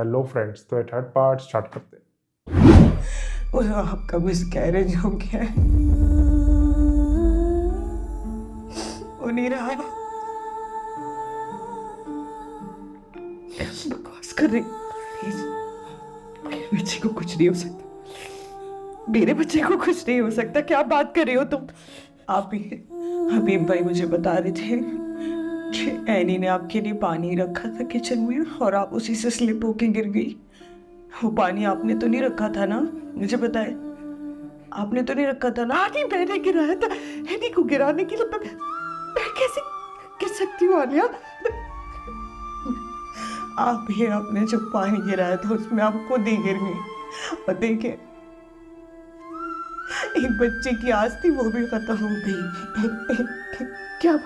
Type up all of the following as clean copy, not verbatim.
Hello friends, तो third part start करते हैं। और आपका मिसकैरेज हो गया है, वो नहीं रहा। बकवास कर रही प्लीज। मेरे बच्चे को कुछ नहीं हो सकता, मेरे बच्चे को कुछ नहीं हो सकता। क्या बात कर रही हो तुम? आप ही हबीब भाई मुझे बता रहे थे कि एनी ने आपके लिए पानी रखा था किचन में और आप उसी से स्लिप होके गिर गई। वो पानी आपने तो नहीं रखा था ना? मुझे बताए, आपने तो नहीं रखा था ना? हाँ नहीं, मैंने गिराया था। एनी को गिराने के लिए मैं कैसे गिर सकती हूँ आलिया? आप ही आपने जब पानी गिराया था उसमें आप खुद ही गिर गई। और देखे, एक बच्चे की आस थी वो भी खत्म हो गई। क्या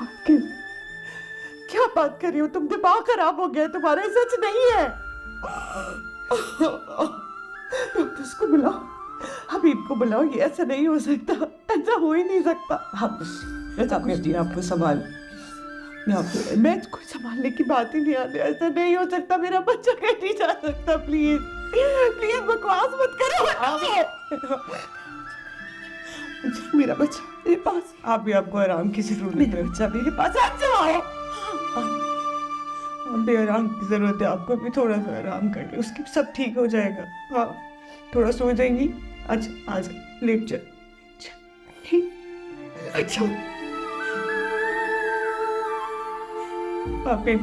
बात कर रही हो तुम? दिमाग खराब हो गया तुम्हारा, सच नहीं है। डॉक्टर्स को बुलाओ, हबीब को बुलाओ। ये ऐसा नहीं हो सकता, ऐसा हो ही नहीं सकता। आपको संभाल, मैं कोई संभालने की बात ही नहीं आती। ऐसा नहीं हो सकता, मेरा बच्चा कहीं नहीं जा सकता। प्लीज प्लीज बकवास मत करो। मेरा बच्चा मेरे पास, आप भी आपको आराम की जरूरत है। बच्चा मेरे पास आ जाओ। अभी आराम की जरूरत है आपको, अभी थोड़ा सा आराम कर ले, उसकी सब ठीक हो जाएगा। हाँ थोड़ा सो जाएंगी। अच्छा आज लेट जा। अच्छा पापी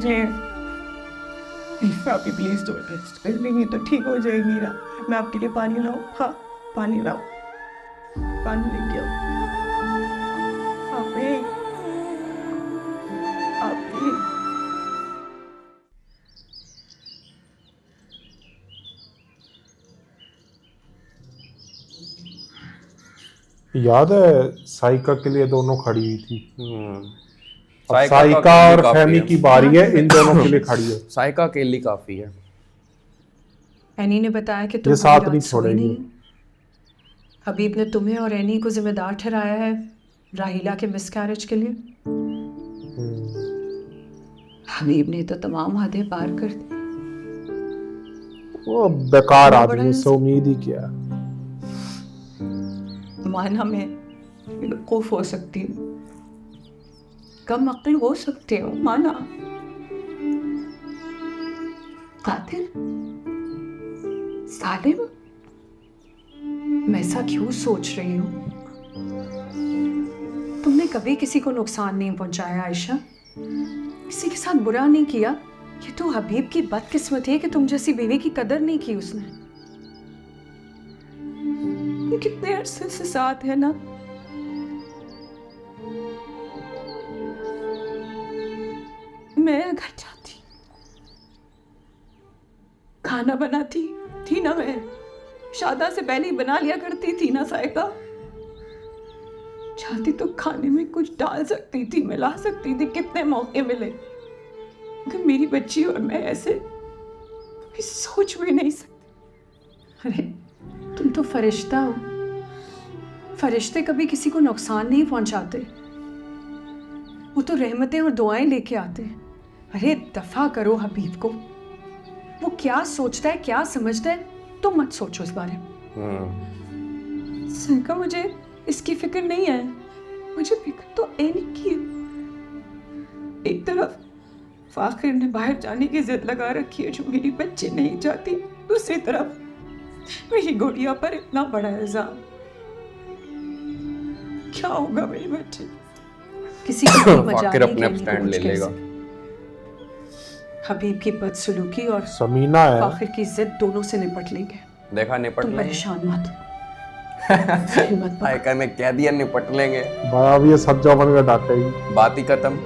प्लीज दो रेस्ट कर लेंगे तो ठीक हो जाएगी ना। मैं आपके लिए पानी लाऊं? हाँ पानी लाओ, पानी लेके आओ। आपी याद है साइका के लिए दोनों खड़ी हुई थी। अब साइका साइका और फहमी की बारी है, इन दोनों के लिए खड़ी है। साइका अकेली काफी है। एनी ने बताया कि ये तुम साथ पूरी नहीं रात सोई छोड़ेगी। नहीं। हबीब ने तुम्हें और एनी को जिम्मेदार ठहराया है राहिला के मिसकैरेज के लिए। हबीब ने तो तमाम हदें पार कर दी। वो बेकार बड़ा आदमी से उम्मीद ही क्या। माना मैं बेवकूफ हो सकती हूँ, कम अक्ल हो सकती हूँ, माना। कातिल, सालिम, मैं ऐसा क्यों सोच रही हूँ? तुमने कभी किसी को नुकसान नहीं पहुंचाया आयशा, किसी के साथ बुरा नहीं किया। ये तो हबीब की बदकिस्मती है कि तुम जैसी बीवी की कदर नहीं की उसने। ये कितने अरसे से साथ है ना। मैं घर जाती, खाना बनाती थी ना, मैं शादा से पहले ही बना लिया करती थी ना साइका। चाहती तो खाने में कुछ डाल सकती थी, मिला सकती थी, कितने मौके मिले। अगर मेरी बच्ची और मैं ऐसे कभी सोच भी नहीं सकती। अरे तुम तो फरिश्ता हो, फरिश्ते कभी किसी को नुकसान नहीं पहुंचाते, वो तो रहमतें और दुआएं लेके आते हैं। अरे दफा करो हबीब को, वो क्या सोचता है क्या समझता है तुम मत सोचो इस बारे में। सरका मुझे इसकी फिक्र नहीं है, मुझे फिक्र तो एनी की है। एक तरफ फाखिर ने बाहर जाने की जिद लगा रखी है जो मेरी बच्ची नहीं चाहती, दूसरी तरफ मेरी गुड़िया पर इतना बड़ा इल्जाम। क्या होगा मेरी बच्ची? किसी को कोई मजाल फाकिर नहीं अपने कहने स्टैंड को ले कुछ कह लेगा। सके। हबीब की बदसलूकी और समीना है। फाखिर की जिद दोनों से निपट लेंगे। देखा निपट तुम लेंगे। परेशान मत हिम्मत पकड़। साइका ने कह दिया निपट लेंगे, भाई अब ये सज्जा बनकर डांटेगी। बात ही खत्म।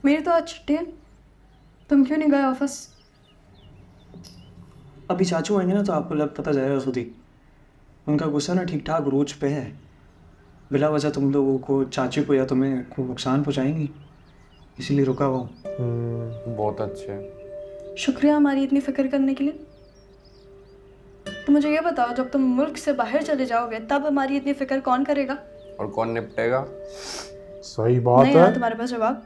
मेरी तो आज छुट्टी है, तुम क्यों नहीं गए ऑफिस? अभी चाचू आएंगे ना तो आपको पता जाएगा खुद ही। उनका गुस्सा ना ठीक ठाक रोज पे है। बिला वजह तुम लोगों को, चाचू को या तुम्हें को नुकसान पहुंचाएंगी, इसीलिए रुका हुआ हूँ। बहुत अच्छे। शुक्रिया हमारी इतनी फिक्र करने के लिए। तो मुझे ये बताओ, जब तुम मुल्क से बाहर चले जाओगे तब हमारी इतनी फिक्र कौन करेगा? और कौन निपटेगा? सही बात नहीं आ है। तुम्हारे पास जवाब,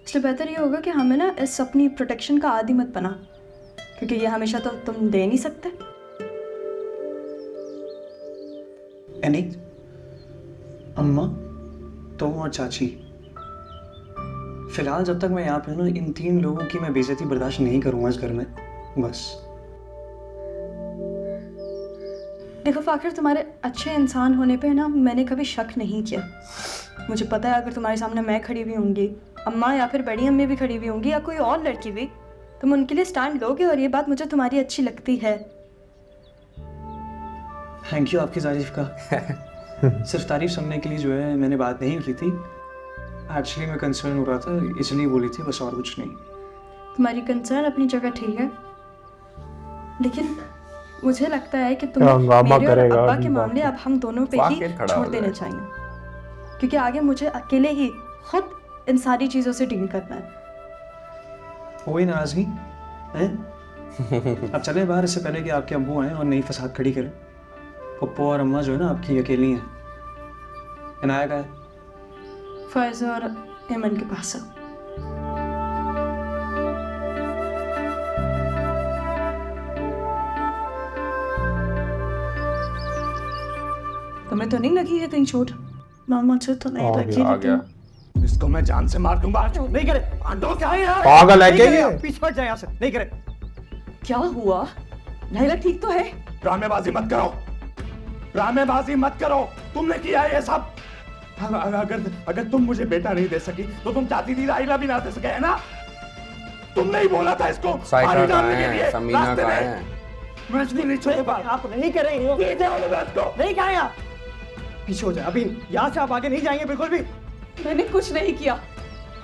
इसलिए बेहतर ये होगा कि हमें ना इस अपनी प्रोटेक्शन का आदी मत बना, क्योंकि ये हमेशा तो तुम दे नहीं सकते। एनी, अम्मा, तुम और चाची, फिलहाल जब तक मैं यहाँ पे हूँ ना, इन 3 लोगों की मैं बेइज्जती बर्दाश्त नहीं करूँगा इस घर में, बस। देखो फाखिर, तुम्हारे अच्छे इंसान होने पे ना मैंने कभी शक नहीं किया। मुझे पता है अगर तुम्हारे सामने मैं खड़ी हुई होंगी, अम्मा या फिर बड़ी अम्मी भी खड़ी हुई होंगी, या कोई और लड़की भी, तुम उनके लिए स्टैंड लोगे, और ये बात मुझे तुम्हारी अच्छी लगती है। थैंक यू आपकी तारीफ का। सिर्फ तारीफ सुनने के लिए जो है मैंने बात नहीं की थी, एक्चुअली मैं कंसर्न हो रहा था इसलिए बोली थी, बस और कुछ नहीं। तुम्हारी कंसर्न अपनी जगह ठीक है, लेकिन मुझे लगता है कि तुम हंगामा मेरे और करेगा अब्बा अभी के बात मामले अब हम दोनों पे ही वाकई खड़ा छोड़ हो देने जाए। चाहिए, क्योंकि आगे मुझे अकेले ही खुद इन सारी चीज़ों से डील करना है। कोई नाराजगी है? अब चले बाहर, इससे पहले कि आपके अब्बू आए और नई फसाद खड़ी करें। पप्पू और अम्मा जो है ना आपकी अकेली हैं। इनाया का है? फर्ज और एमन के पास है। तुम्हें तो नहीं लगी है कहीं चोट? मामा से तो नहीं आ लगी गया, आ लेकिन गया। इसको मैं जान से मार दूंगा। नहीं करे, आंटो क्या है यार? पागल है नहीं क्या करे, ये? पीछे हट जाए यहाँ से। नहीं करे, क्या हुआ? लाइला ठीक तो है? ड्रामेबाजी मत करो, ड्रामेबाजी मत करो। तुमने किया है ये सब। अगर तुम मुझे बेटा नहीं दे सकी तो तुम चाहती थी राइला भी ना दे सके, है ना? तुमने ही बोला था इसको साइका पानी कहाँ डालने के है, लिए समीना रास्ते कहाँ में। है? मैं इसलिए नहीं छोड़ूंगा। आप नहीं करेंगे। पीछे वाले बात को नहीं कहा आप पीछे हो जाए, अभी यहाँ से आप आगे नहीं जाएंगे बिल्कुल भी। मैंने कुछ नहीं किया।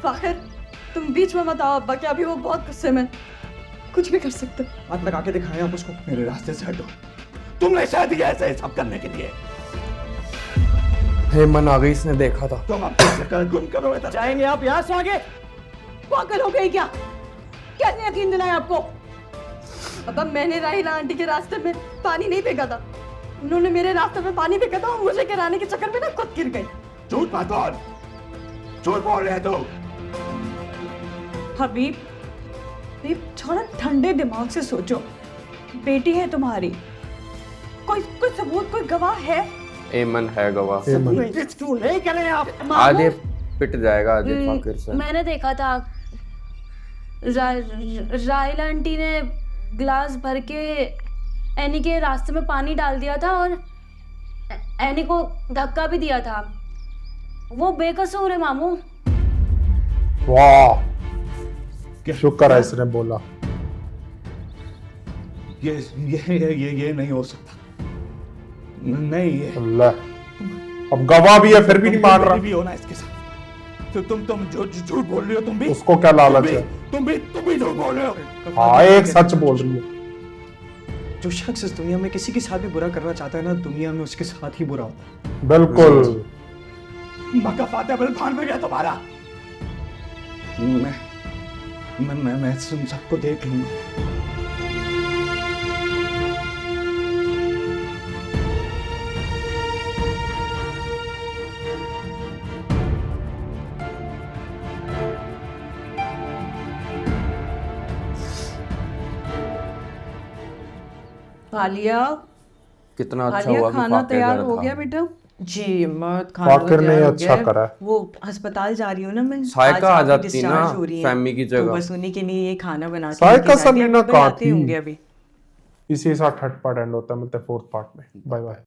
फाखिर, तुम बीच में मत आओ अब्बा के, अभी वो बहुत गुस्से में, कुछ भी कर सकते हो। हाथ लगा के दिखाएं आप उसको। मेरे रास्ते से हटो। तुमने शायद ही ऐसे सब करने के लिए। हेमन आ गई, इसने देखा था। तुम अपनी शक्ल गुम करो इधर। जाएंगे आप यहाँ से आगे? पागल हो गई क्या? कैसे यकीन दिलाया आपको? अब्बा, मैंने राहिला आंटी के रास्ते में पानी नहीं फेंका था, उन्होंने मेरे रास्ते में पानी फेंका था और मुझे गिराने के चक्कर में ना खुद गिर गई। झूठ मत बोल, झूठ बोल रहे हो तुम। हबीब, थोड़ा ठंडे दिमाग से सोचो। बेटी है तुम्हारी, कोई सबूत, कोई गवाह है? एमन है गवाह। एमन। क्यों नहीं करें आप? आज ये पिट जाएगा आज ये फाकिर से। मैंने देखा था राहिला आंटी ने गिलास भर के एनी के रास्ते में पानी डाल दिया था और एनी को धक्का भी दिया था। वो बेकसूर है मामू। वाह, शुक्र है इसने बोला। ये नहीं हो सकता। नहीं, ये अल्लाह, अब गवाह भी है फिर भी नहीं मान रहा। भी हो ना इसके साथ। तो तुम जो झूठ बोल रही हो, तुम भी। उसको क्या लालच है? तुम भी झूठ बोल रहे हो। हाँ, एक सच बोल रही है। जो शख्स इस दुनिया में किसी के साथ भी बुरा करना चाहता है ना, दुनिया में उसके साथ ही बुरा होता है। बिल्कुल। मक्का फाते बल भान में गया तुम्हारा। मैं तुम सबको देख लूंगा। आलिया, कितना अच्छा आलिया, हुआ कि खाना फाकिर तैयार घर हो था। गया बेटा? जी अम्मा, खाना फाकिर ने तैयार हो अच्छा गया है। करा है। वो अस्पताल जा रही हूँ ना मैं। साइका आज आ आप जाती discharge ना, हो रही हैं। फैमिली की तो जगह। बस उन्हीं के लिए ये खाना बना के साइका लेके जाती हैं। समीना अभी कहाँ आते थी? होंगे अभी। इसी के साथ थर्ड पार्ट एंड होता है, मिलते हैं फोर्थ पार्ट में। Bye bye.